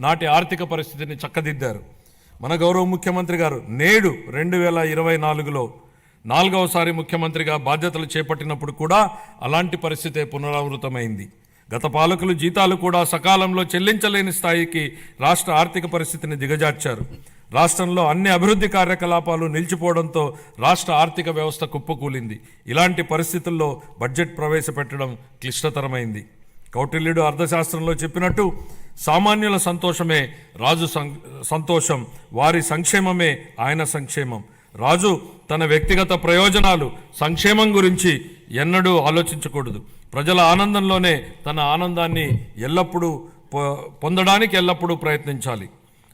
నాటి ఆర్థిక పరిస్థితిని చక్కదిద్దారు. మన గౌరవ ముఖ్యమంత్రి గారు నేడు 2024లో 4వసారి ముఖ్యమంత్రిగా బాధ్యతలు చేపట్టినప్పుడు కూడా అలాంటి పరిస్థితే పునరావృతమైంది. గత పాలకులు జీతాలు కూడా సకాలంలో చెల్లించలేని స్థాయికి రాష్ట్ర ఆర్థిక పరిస్థితిని దిగజార్చారు. రాష్ట్రంలో అన్ని అభివృద్ధి కార్యకలాపాలు నిలిచిపోవడంతో రాష్ట్ర ఆర్థిక వ్యవస్థ కుప్పకూలింది. ఇలాంటి పరిస్థితుల్లో బడ్జెట్ ప్రవేశపెట్టడం క్లిష్టతరమైంది. కౌటిల్యుడు అర్థశాస్త్రంలో చెప్పినట్టు సామాన్యుల సంతోషమే రాజు సంతోషం, వారి సంక్షేమమే ఆయన సంక్షేమం. రాజు తన వ్యక్తిగత ప్రయోజనాలు సంక్షేమం గురించి ఎన్నడూ ఆలోచించకూడదు. ప్రజల ఆనందంలోనే తన ఆనందాన్ని పొందడానికి ఎల్లప్పుడూ ప్రయత్నించాలి.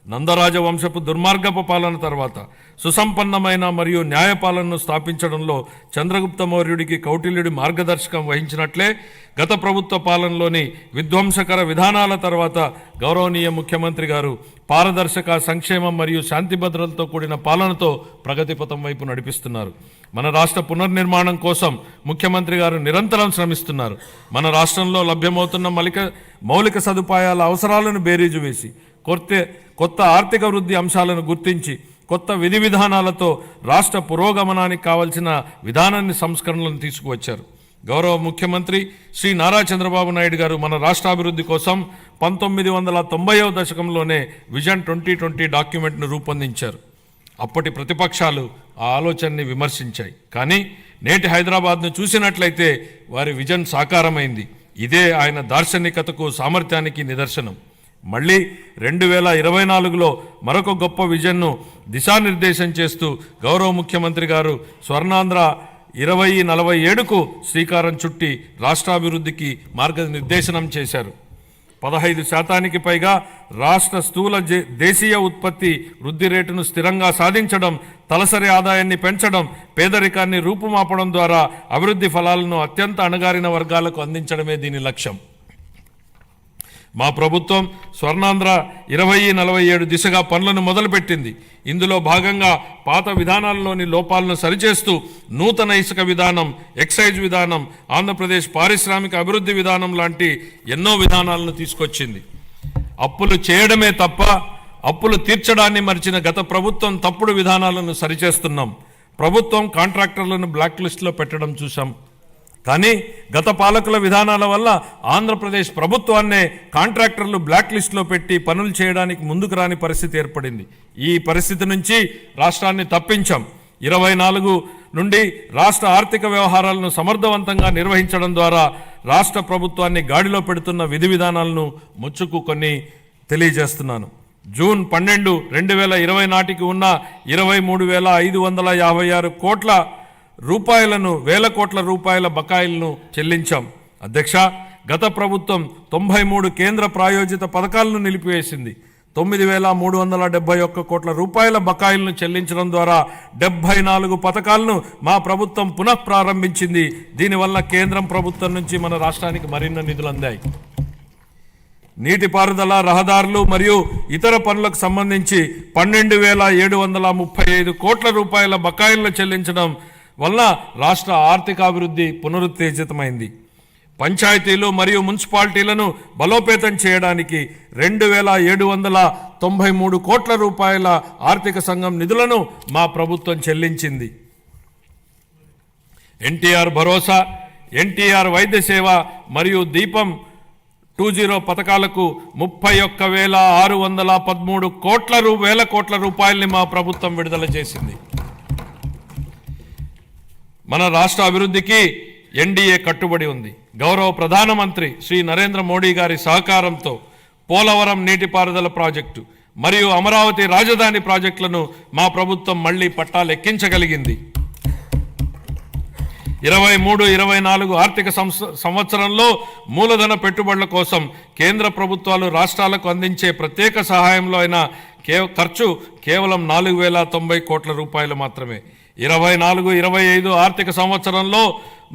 నందరాజ వంశపు దుర్మార్గపు పాలన తర్వాత సుసంపన్నమైన మరియు న్యాయపాలనను స్థాపించడంలో చంద్రగుప్త మౌర్యుడికి కౌటిల్యుడి మార్గదర్శకం వహించినట్లే గత ప్రభుత్వ పాలనలోని విధ్వంసకర విధానాల తర్వాత గౌరవనీయ ముఖ్యమంత్రి గారు పారదర్శక, సంక్షేమం మరియు శాంతి భద్రతలతో కూడిన పాలనతో ప్రగతిపథం వైపు నడిపిస్తున్నారు. మన రాష్ట్ర పునర్నిర్మాణం కోసం ముఖ్యమంత్రి గారు నిరంతరం శ్రమిస్తున్నారు. మన రాష్ట్రంలో లభ్యమవుతున్న మౌలిక సదుపాయాల అవసరాలను బేరీజు వేసి కొత్త ఆర్థిక వృద్ధి అంశాలను గుర్తించి కొత్త విధి విధానాలతో రాష్ట్ర పురోగమనానికి కావలసిన విధానాన్ని సంస్కరణలను తీసుకువచ్చారు. గౌరవ ముఖ్యమంత్రి శ్రీ నారా చంద్రబాబు నాయుడు గారు మన రాష్ట్రాభివృద్ధి కోసం 1990వ దశకంలోనే విజన్ 2020 డాక్యుమెంట్ను రూపొందించారు. అప్పటి ప్రతిపక్షాలు ఆ ఆలోచనని విమర్శించాయి. కానీ నేటి హైదరాబాద్ను చూసినట్లయితే వారి విజన్ సాకారమైంది. ఇదే ఆయన దార్శనికతకు, సామర్థ్యానికి నిదర్శనం. మళ్ళీ 2024లో మరొక గొప్ప విజన్ను దిశానిర్దేశం చేస్తూ గౌరవ ముఖ్యమంత్రి గారు స్వర్ణాంధ్ర 2047కు శ్రీకారం చుట్టి రాష్ట్రాభివృద్ధికి మార్గనిర్దేశనం చేశారు. 15% పైగా రాష్ట్ర స్థూల దేశీయ ఉత్పత్తి వృద్ధి రేటును స్థిరంగా సాధించడం, తలసరి ఆదాయాన్ని పెంచడం, పేదరికాన్ని రూపుమాపడం ద్వారా అభివృద్ధి ఫలాలను అత్యంత అణగారిన వర్గాలకు అందించడమే దీని లక్ష్యం. మా ప్రభుత్వం స్వర్ణాంధ్ర 2047 దిశగా పనులను మొదలుపెట్టింది. ఇందులో భాగంగా పాత విధానాల్లోని లోపాలను సరిచేస్తూ నూతన ఇసుక విధానం, ఎక్సైజ్ విధానం, ఆంధ్రప్రదేశ్ పారిశ్రామిక అభివృద్ధి విధానం లాంటి ఎన్నో విధానాలను తీసుకొచ్చింది. అప్పులు చేయడమే తప్ప అప్పులు తీర్చడాన్ని మరిచిన గత ప్రభుత్వం తప్పుడు విధానాలను సరిచేస్తున్నాం. ప్రభుత్వం కాంట్రాక్టర్లను బ్లాక్ లిస్టులో పెట్టడం చూసాం. కానీ గత పాలకుల విధానాల వల్ల ఆంధ్రప్రదేశ్ ప్రభుత్వాన్నే కాంట్రాక్టర్లు బ్లాక్ లిస్టులో పెట్టి పనులు చేయడానికి ముందుకు రాని పరిస్థితి ఏర్పడింది. ఈ పరిస్థితి నుంచి రాష్ట్రాన్ని తప్పించాం. 24 నుండి రాష్ట్ర ఆర్థిక వ్యవహారాలను సమర్థవంతంగా నిర్వహించడం ద్వారా రాష్ట్ర ప్రభుత్వాన్ని గాడిలో పెడుతున్న విధి విధానాలను ముచ్చుకు కొన్ని తెలియజేస్తున్నాను. జూన్ 12, 2020 నాటికి ఉన్న 23,556 కోట్ల రూపాయలను, వేల కోట్ల రూపాయల బకాయిలను చెల్లించాం. అధ్యక్ష, గత ప్రభుత్వం 93 కేంద్ర ప్రాయోజిత పథకాలను నిలిపివేసింది. 9,371 కోట్ల రూపాయల బకాయిలను చెల్లించడం ద్వారా 74 పథకాలను మా ప్రభుత్వం పునఃప్రారంభించింది. దీనివల్ల కేంద్రం ప్రభుత్వం నుంచి మన రాష్ట్రానికి మరిన్ని నిధులు అందాయి. నీటిపారుదల, రహదారులు మరియు ఇతర పనులకు సంబంధించి 12,735 కోట్ల రూపాయల బకాయిలను చెల్లించడం వల్ల రాష్ట్ర ఆర్థికాభివృద్ధి పునరుత్తేజితమైంది. పంచాయతీలు మరియు మున్సిపాలిటీలను బలోపేతం చేయడానికి 2,793 కోట్ల రూపాయల ఆర్థిక సంఘం నిధులను మా ప్రభుత్వం చెల్లించింది. ఎన్టీఆర్ భరోసా, ఎన్టీఆర్ వైద్య సేవ మరియు దీపం 2.0 పథకాలకు 31,613 వేల కోట్ల రూపాయల్ని మా ప్రభుత్వం విడుదల చేసింది. మన రాష్ట్ర అభివృద్ధికి ఎన్డీఏ కట్టుబడి ఉంది. గౌరవ ప్రధానమంత్రి శ్రీ నరేంద్ర మోడీ గారి సహకారంతో పోలవరం నీటిపారుదల ప్రాజెక్టు మరియు అమరావతి రాజధాని ప్రాజెక్టులను మా ప్రభుత్వం మళ్లీ పట్టాలెక్కించగలిగింది. 23-24 ఆర్థిక సంవత్సరంలో మూలధన పెట్టుబడుల కోసం కేంద్ర ప్రభుత్వాలు రాష్ట్రాలకు అందించే ప్రత్యేక సహాయంలో అయిన ఖర్చు కేవలం 4,090 కోట్ల రూపాయలు మాత్రమే. 24-25 ఆర్థిక సంవత్సరంలో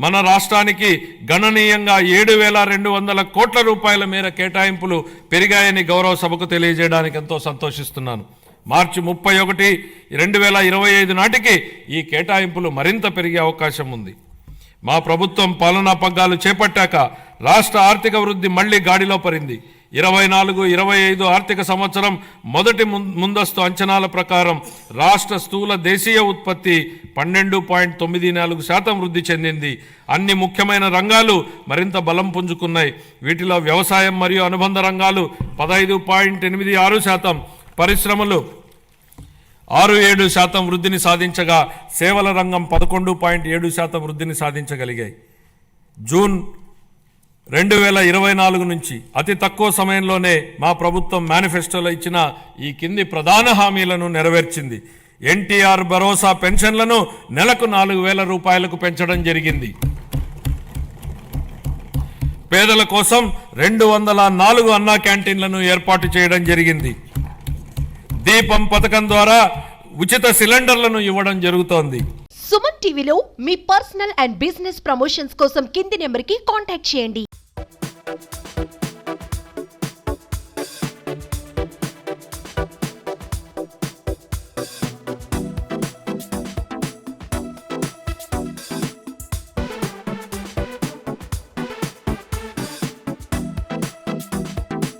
మన రాష్ట్రానికి గణనీయంగా 7,200 కోట్ల రూపాయల మేర కేటాయింపులు పెరిగాయని గౌరవ సభకు తెలియజేయడానికి ఎంతో సంతోషిస్తున్నాను. మార్చి 31, 2025 నాటికి ఈ కేటాయింపులు మరింత పెరిగే అవకాశం ఉంది. మా ప్రభుత్వం పాలనా పగ్గాలు చేపట్టాక రాష్ట్ర ఆర్థిక వృద్ధి మళ్లీ గాడిలో పడింది. 24-25 ఆర్థిక సంవత్సరం మొదటి ముందస్తు అంచనాల ప్రకారం రాష్ట్ర స్థూల దేశీయ ఉత్పత్తి 12.94% వృద్ధి చెందింది. అన్ని ముఖ్యమైన రంగాలు మరింత బలం పుంజుకున్నాయి. వీటిలో వ్యవసాయం మరియు అనుబంధ రంగాలు 15.86%, పరిశ్రమలు 6.7% వృద్ధిని సాధించగా సేవల రంగం 11.7% వృద్ధిని సాధించగలిగాయి. జూన్ 2024 నుంచి అతి తక్కువ సమయంలోనే మా ప్రభుత్వం మేనిఫెస్టోలో ఇచ్చిన ఈ కింది ప్రధాన హామీలను నెరవేర్చింది. ఎన్టీఆర్ భరోసా పెన్షన్లను నెలకు 4,000 రూపాయలకు పెంచడం జరిగింది. పేదల కోసం 204 అన్నా క్యాంటీన్లను ఏర్పాటు చేయడం జరిగింది. దీపం పథకం ద్వారా ఉచిత సిలిండర్లను ఇవ్వడం జరుగుతోంది. సుమన్ టీవీలో మీ పర్సనల్ అండ్ బిజినెస్ ప్రమోషన్స్ కోసం కింది నెంబర్కి కాంటాక్ట్ చేయండి.